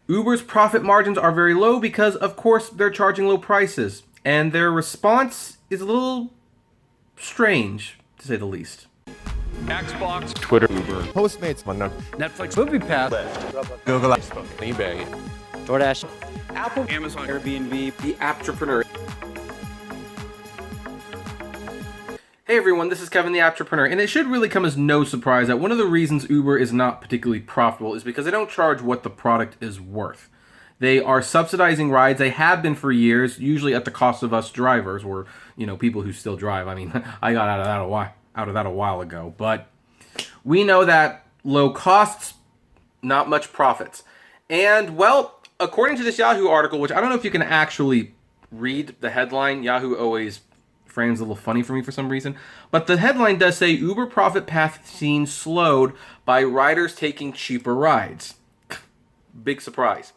Uber's profit margins are very low because, of course, they're charging low prices. And their response is a little strange, to say the least. Xbox, Twitter, Uber, Postmates, Netflix, MoviePass, Google, eBay, DoorDash, Apple, Amazon, Airbnb, The Apptrepreneur. Hey everyone, this is Kevin the Apptrepreneur, and it should really come as no surprise that one of the reasons Uber is not particularly profitable is because they don't charge what the product is worth. They are subsidizing rides. They have been for years, usually at the cost of us drivers, or people who still drive. I mean, I got out of that a while ago, but we know that low costs, not much profits. And well, according to this Yahoo article, which I don't know if you can actually read the headline, Yahoo always frames a little funny for me for some reason, but the headline does say Uber profit path seen slowed by riders taking cheaper rides. Big surprise.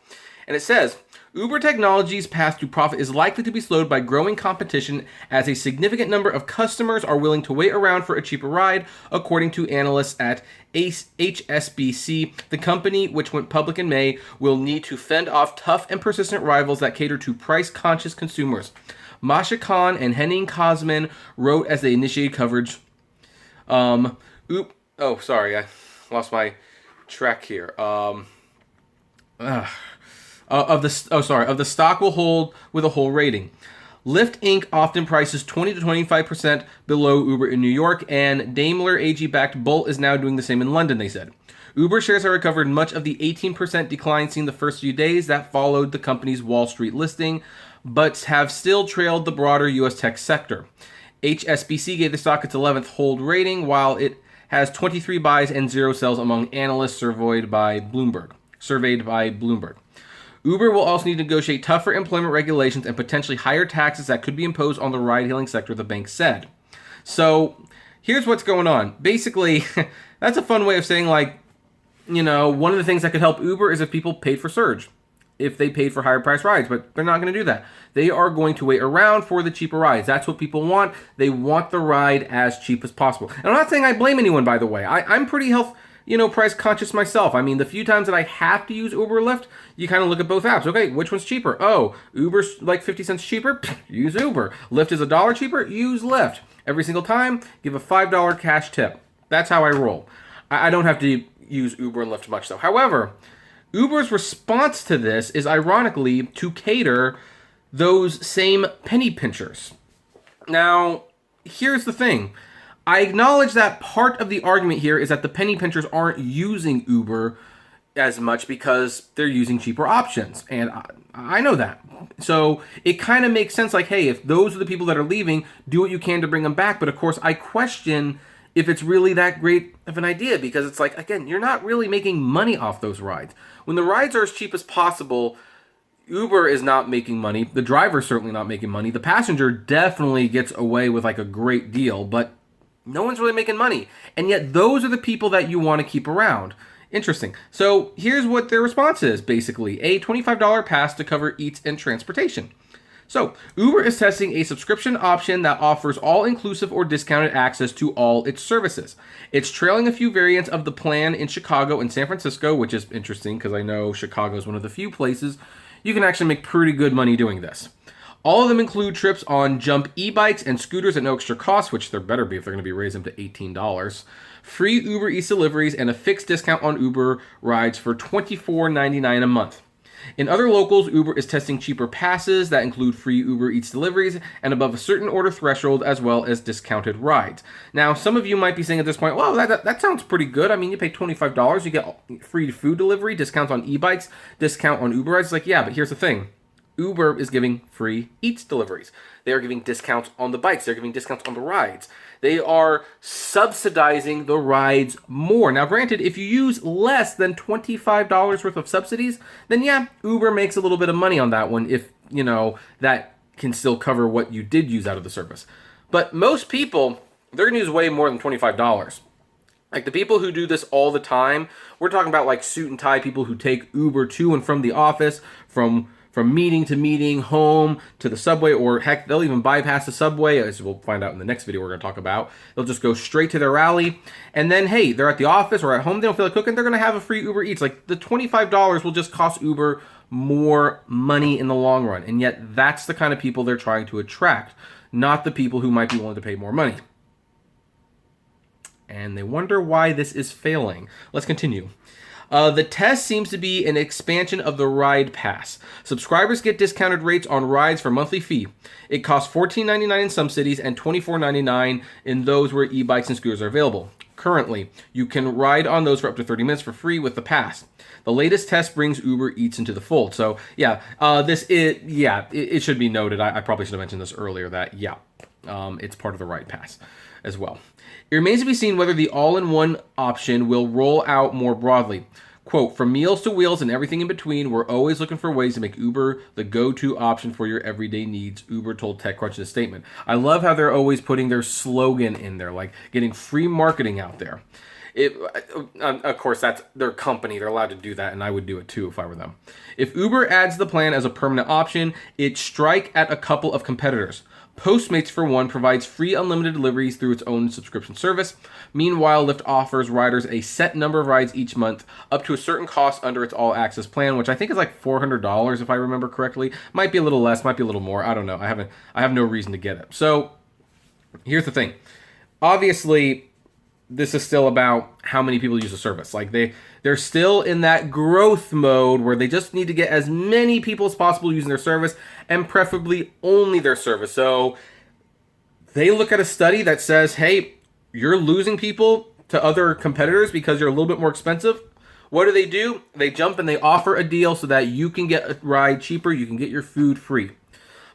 And it says, Uber Technologies' path to profit is likely to be slowed by growing competition as a significant number of customers are willing to wait around for a cheaper ride, according to analysts at HSBC. The company, which went public in May, will need to fend off tough and persistent rivals that cater to price-conscious consumers. Masha Khan and Henning Kosman wrote as they initiated coverage. Sorry, I lost my track here. Of the stock will hold with a whole rating. Lyft Inc. often prices 20 to 25% below Uber in New York, and Daimler AG-backed Bolt is now doing the same in London, they said. Uber shares have recovered much of the 18% decline seen the first few days that followed the company's Wall Street listing, but have still trailed the broader U.S. tech sector. HSBC gave the stock its 11th hold rating, while it has 23 buys and 0 sells among analysts surveyed by Bloomberg. Uber will also need to negotiate tougher employment regulations and potentially higher taxes that could be imposed on the ride-hailing sector, the bank said. So, here's what's going on. Basically, that's a fun way of saying, one of the things that could help Uber is if people paid for surge, if they paid for higher price rides, but they're not going to do that. They are going to wait around for the cheaper rides. That's what people want. They want the ride as cheap as possible. And I'm not saying I blame anyone, by the way. I'm pretty price conscious myself. I mean, the few times that I have to use Uber or Lyft, you kind of look at both apps. Okay, which one's cheaper? Oh, Uber's like 50 cents cheaper? Use Uber. Lyft is $1 cheaper? Use Lyft. Every single time, give a $5 cash tip. That's how I roll. I don't have to use Uber and Lyft much, though. However, Uber's response to this is ironically to cater those same penny pinchers. Now, here's the thing. I acknowledge that part of the argument here is that the penny pinchers aren't using Uber as much because they're using cheaper options. And I know that. So it kind of makes sense, hey, if those are the people that are leaving, do what you can to bring them back. But of course, I question if it's really that great of an idea, because it's again, you're not really making money off those rides. When the rides are as cheap as possible, Uber is not making money. The driver's certainly not making money. The passenger definitely gets away with a great deal, but no one's really making money. And yet those are the people that you want to keep around. Interesting. So here's what their response is, basically. A $25 pass to cover eats and transportation. So, Uber is testing a subscription option that offers all-inclusive or discounted access to all its services. It's trailing a few variants of the plan in Chicago and San Francisco, which is interesting because I know Chicago is one of the few places you can actually make pretty good money doing this. All of them include trips on Jump e-bikes and scooters at no extra cost, which there better be if they're going to be raising them to $18. Free Uber Eats deliveries and a fixed discount on Uber rides for $24.99 a month. In other locals, Uber is testing cheaper passes that include free Uber Eats deliveries and above a certain order threshold, as well as discounted rides. Now, some of you might be saying at this point, well, that sounds pretty good. I mean, you pay $25, you get free food delivery, discounts on e-bikes, discount on Uber rides. Yeah, but here's the thing. Uber is giving free Eats deliveries. They are giving discounts on the bikes. They're giving discounts on the rides. They are subsidizing the rides more. Now, granted, if you use less than $25 worth of subsidies, then yeah, Uber makes a little bit of money on that one if, that can still cover what you did use out of the service. But most people, they're going to use way more than $25. The people who do this all the time, we're talking about suit and tie people who take Uber to and from the office, from from meeting to meeting, home to the subway, or heck, they'll even bypass the subway, as we'll find out in the next video we're going to talk about. They'll just go straight to their rally, and then, hey, they're at the office or at home, they don't feel like cooking, they're going to have a free Uber Eats. Like, the $25 will just cost Uber more money in the long run, and yet that's the kind of people they're trying to attract, not the people who might be willing to pay more money. And they wonder why this is failing. Let's continue. The test seems to be an expansion of the Ride Pass. Subscribers get discounted rates on rides for monthly fee. It costs $14.99 in some cities and $24.99 in those where e-bikes and scooters are available. Currently, you can ride on those for up to 30 minutes for free with the pass. The latest test brings Uber Eats into the fold. So, yeah, it should be noted. I probably should have mentioned this earlier that, it's part of the Ride Pass as well. It remains to be seen whether the all-in-one option will roll out more broadly. Quote, from meals to wheels and everything in between, we're always looking for ways to make Uber the go-to option for your everyday needs, Uber told TechCrunch in a statement. I love how they're always putting their slogan in there, like getting free marketing out there. Of course, that's their company. They're allowed to do that, and I would do it too if I were them. If Uber adds the plan as a permanent option, it'd strike at a couple of competitors. Postmates, for one, provides free unlimited deliveries through its own subscription service. Meanwhile, Lyft offers riders a set number of rides each month, up to a certain cost under its all-access plan, which I think is like $400 if I remember correctly. Might be a little less, might be a little more. I don't know. I have no reason to get it. So, here's the thing. Obviously, this is still about how many people use the service. Like they're still in that growth mode where they just need to get as many people as possible using their service, and preferably only their service. So they look at a study that says, hey, you're losing people to other competitors because you're a little bit more expensive. What do? They jump and they offer a deal so that you can get a ride cheaper, you can get your food free.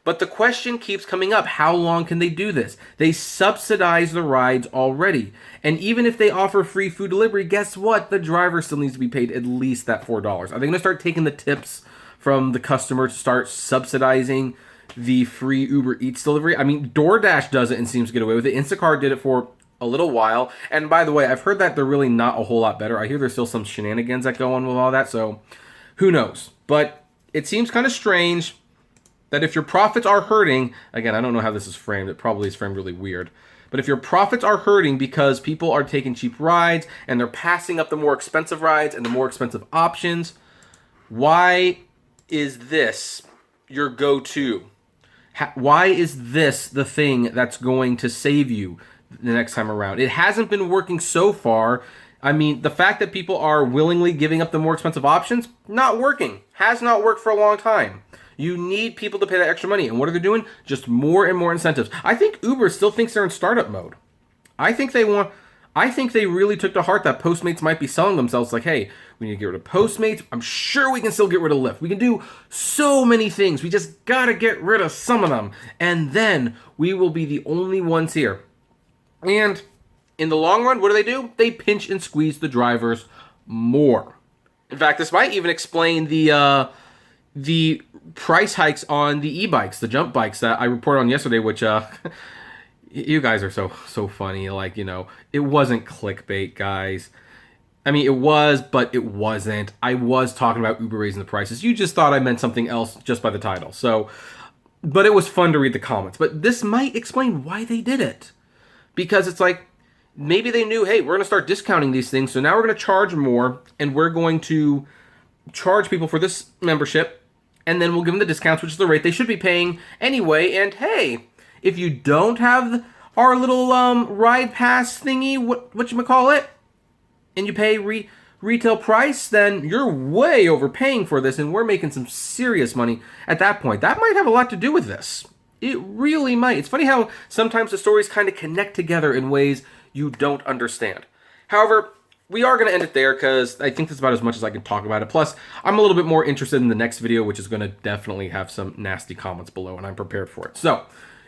But the question keeps coming up, how long can they do this? They subsidize the rides already. And even if they offer free food delivery, guess what? The driver still needs to be paid at least that $4. Are they going to start taking the tips from the customer to start subsidizing the free Uber Eats delivery? I mean, DoorDash does it and seems to get away with it. Instacart did it for a little while. And by the way, I've heard that they're really not a whole lot better. I hear there's still some shenanigans that go on with all that, so who knows? But it seems kind of strange that if your profits are hurting, again, I don't know how this is framed. It probably is framed really weird. But if your profits are hurting because people are taking cheap rides and they're passing up the more expensive rides and the more expensive options, why is this your go-to? Why is this the thing that's going to save you the next time around? It hasn't been working so far. I mean, the fact that people are willingly giving up the more expensive options, not working. Has not worked for a long time. You need people to pay that extra money. And what are they doing? Just more and more incentives. I think Uber still thinks they're in startup mode. I think they really took to heart that Postmates might be selling themselves like, hey, we need to get rid of Postmates. I'm sure we can still get rid of Lyft. We can do so many things. We just got to get rid of some of them. And then we will be the only ones here. And in the long run, what do? They pinch and squeeze the drivers more. In fact, this might even explain the price hikes on the e-bikes, the jump bikes that I reported on yesterday, which you guys are so funny. Like, it wasn't clickbait, guys. I mean, it was, but it wasn't. I was talking about Uber raising the prices. You just thought I meant something else just by the title. So, but it was fun to read the comments. But this might explain why they did it. Because it's like, maybe they knew, hey, we're going to start discounting these things. So now we're going to charge more, and we're going to charge people for this membership, and then we'll give them the discounts, which is the rate they should be paying anyway. And hey, if you don't have our little ride pass thingy, whatchamacallit, and you pay retail price, then you're way overpaying for this, and we're making some serious money at that point. That might have a lot to do with this. It really might. It's funny how sometimes the stories kind of connect together in ways you don't understand. However, we are going to end it there because I think that's about as much as I can talk about it. Plus, I'm a little bit more interested in the next video, which is going to definitely have some nasty comments below, and I'm prepared for it. So,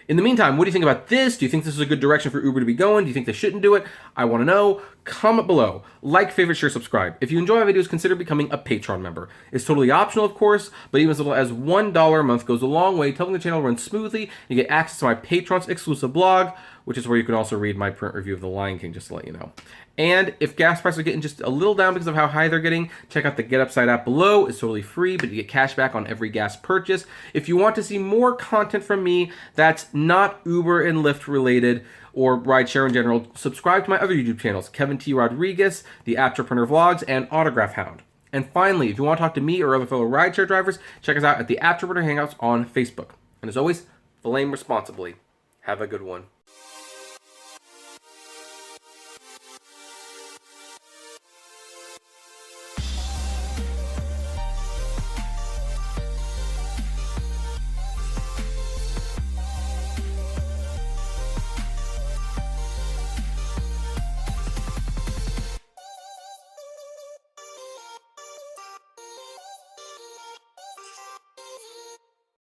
in the meantime, what do you think about this? Do you think this is a good direction for Uber to be going? Do you think they shouldn't do it? I want to know. Comment below. Like, favorite, share, subscribe. If you enjoy my videos, consider becoming a Patreon member. It's totally optional, of course, but even as little as $1 a month goes a long way, helping the channel run smoothly. You get access to my Patreon's exclusive blog, which is where you can also read my print review of The Lion King, just to let you know. And if gas prices are getting just a little down because of how high they're getting, check out the Get Upside app below. It's totally free, but you get cash back on every gas purchase. If you want to see more content from me that's not Uber and Lyft related or rideshare in general, subscribe to my other YouTube channels, Kevin T. Rodriguez, the Apptrepreneur Vlogs, and Autograph Hound. And finally, if you want to talk to me or other fellow rideshare drivers, check us out at the Apptrepreneur Hangouts on Facebook. And as always, flame responsibly. Have a good one.